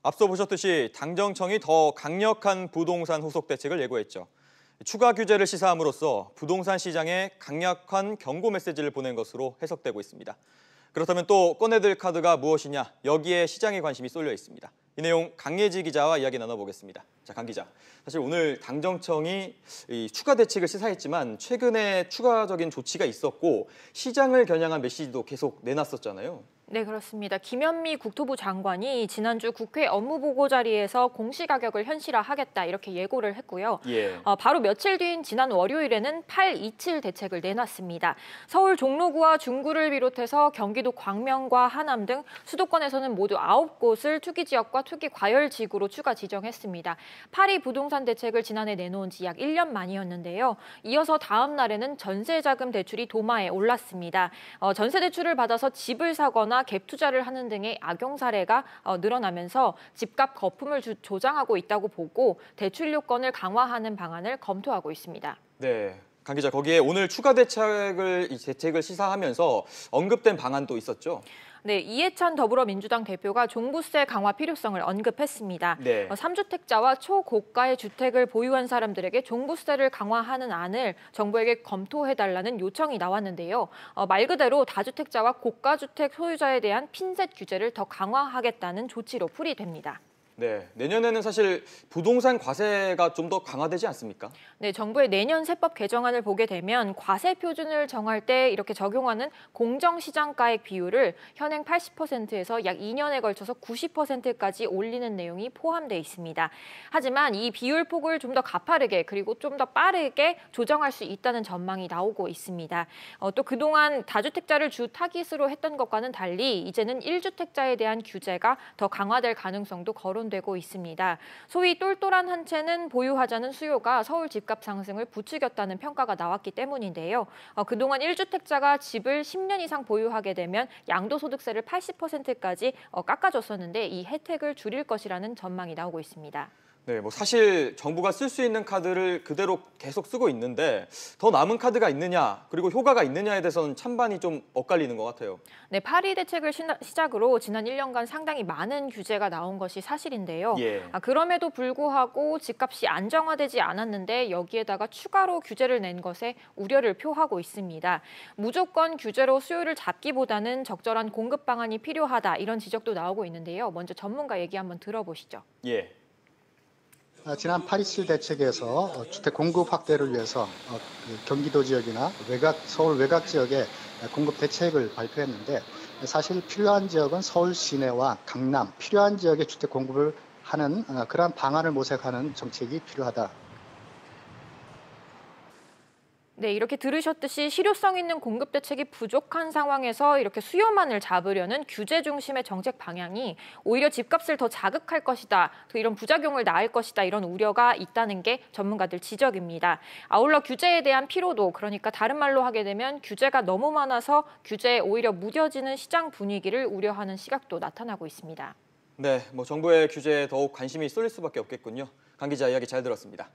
앞서 보셨듯이 당정청이 더 강력한 부동산 후속 대책을 예고했죠. 추가 규제를 시사함으로써 부동산 시장에 강력한 경고 메시지를 보낸 것으로 해석되고 있습니다. 그렇다면 또 꺼내들 카드가 무엇이냐? 여기에 시장의 관심이 쏠려 있습니다. 이 내용 강예지 기자와 이야기 나눠보겠습니다. 자, 강 기자. 사실 오늘 당정청이 추가 대책을 시사했지만 최근에 추가적인 조치가 있었고 시장을 겨냥한 메시지도 계속 내놨었잖아요. 네, 그렇습니다. 김현미 국토부 장관이 지난주 국회 업무보고 자리에서 공시가격을 현실화하겠다 이렇게 예고를 했고요. 바로 며칠 뒤인 지난 월요일에는 8.27 대책을 내놨습니다. 서울 종로구와 중구를 비롯해서 경기도 광명과 하남 등 수도권에서는 모두 9곳을 투기지역과 투기과열지구로 추가 지정했습니다. 8.2 부동산 대책을 지난해 내놓은 지 약 1년 만이었는데요. 이어서 다음 날에는 전세자금 대출이 도마에 올랐습니다. 전세 대출을 받아서 집을 사거나 갭 투자를 하는 등의 악용 사례가 늘어나면서 집값 거품을 조장하고 있다고 보고 대출 요건을 강화하는 방안을 검토하고 있습니다. 네, 강 기자, 거기에 오늘 추가 대책을 시사하면서 언급된 방안도 있었죠? 네, 이해찬 더불어민주당 대표가 종부세 강화 필요성을 언급했습니다. 3주택자와 초고가의 주택을 보유한 사람들에게 종부세를 강화하는 안을 정부에게 검토해달라는 요청이 나왔는데요. 말 그대로 다주택자와 고가주택 소유자에 대한 핀셋 규제를 더 강화하겠다는 조치로 풀이됩니다. 네, 내년에는 사실 부동산 과세가 좀 더 강화되지 않습니까? 네, 정부의 내년 세법 개정안을 보게 되면 과세 표준을 정할 때 이렇게 적용하는 공정시장가액 비율을 현행 80%에서 약 2년에 걸쳐서 90%까지 올리는 내용이 포함되어 있습니다. 하지만 이 비율 폭을 좀 더 가파르게 그리고 좀 더 빠르게 조정할 수 있다는 전망이 나오고 있습니다. 또 그동안 다주택자를 주 타깃으로 했던 것과는 달리 이제는 1주택자에 대한 규제가 더 강화될 가능성도 거론되고 있습니다. 소위 똘똘한 한 채는 보유하자는 수요가 서울 집값 상승을 부추겼다는 평가가 나왔기 때문인데요. 그동안 1주택자가 집을 10년 이상 보유하게 되면 양도소득세를 80%까지 깎아줬었는데 이 혜택을 줄일 것이라는 전망이 나오고 있습니다. 네, 사실 정부가 쓸 수 있는 카드를 그대로 계속 쓰고 있는데 더 남은 카드가 있느냐 그리고 효과가 있느냐에 대해서는 찬반이 좀 엇갈리는 것 같아요. 네, 8.2 대책을 시작으로 지난 1년간 상당히 많은 규제가 나온 것이 사실인데요. 그럼에도 불구하고 집값이 안정화되지 않았는데 여기에다가 추가로 규제를 낸 것에 우려를 표하고 있습니다. 무조건 규제로 수요를 잡기보다는 적절한 공급 방안이 필요하다 이런 지적도 나오고 있는데요. 먼저 전문가 얘기 한번 들어보시죠. 지난 8.27 대책에서 주택 공급 확대를 위해서 경기도 지역이나 서울 외곽 지역에 공급 대책을 발표했는데 사실 필요한 지역은 서울 시내와 강남, 필요한 지역에 주택 공급을 하는 그러한 방안을 모색하는 정책이 필요하다. 네, 이렇게 들으셨듯이 실효성 있는 공급 대책이 부족한 상황에서 이렇게 수요만을 잡으려는 규제 중심의 정책 방향이 오히려 집값을 더 자극할 것이다, 이런 부작용을 낳을 것이다 이런 우려가 있다는 게 전문가들 지적입니다. 아울러 규제에 대한 피로도, 그러니까 다른 말로 하게 되면 규제가 너무 많아서 규제에 오히려 무뎌지는 시장 분위기를 우려하는 시각도 나타나고 있습니다. 네, 정부의 규제에 더욱 관심이 쏠릴 수밖에 없겠군요. 강 기자 이야기 잘 들었습니다.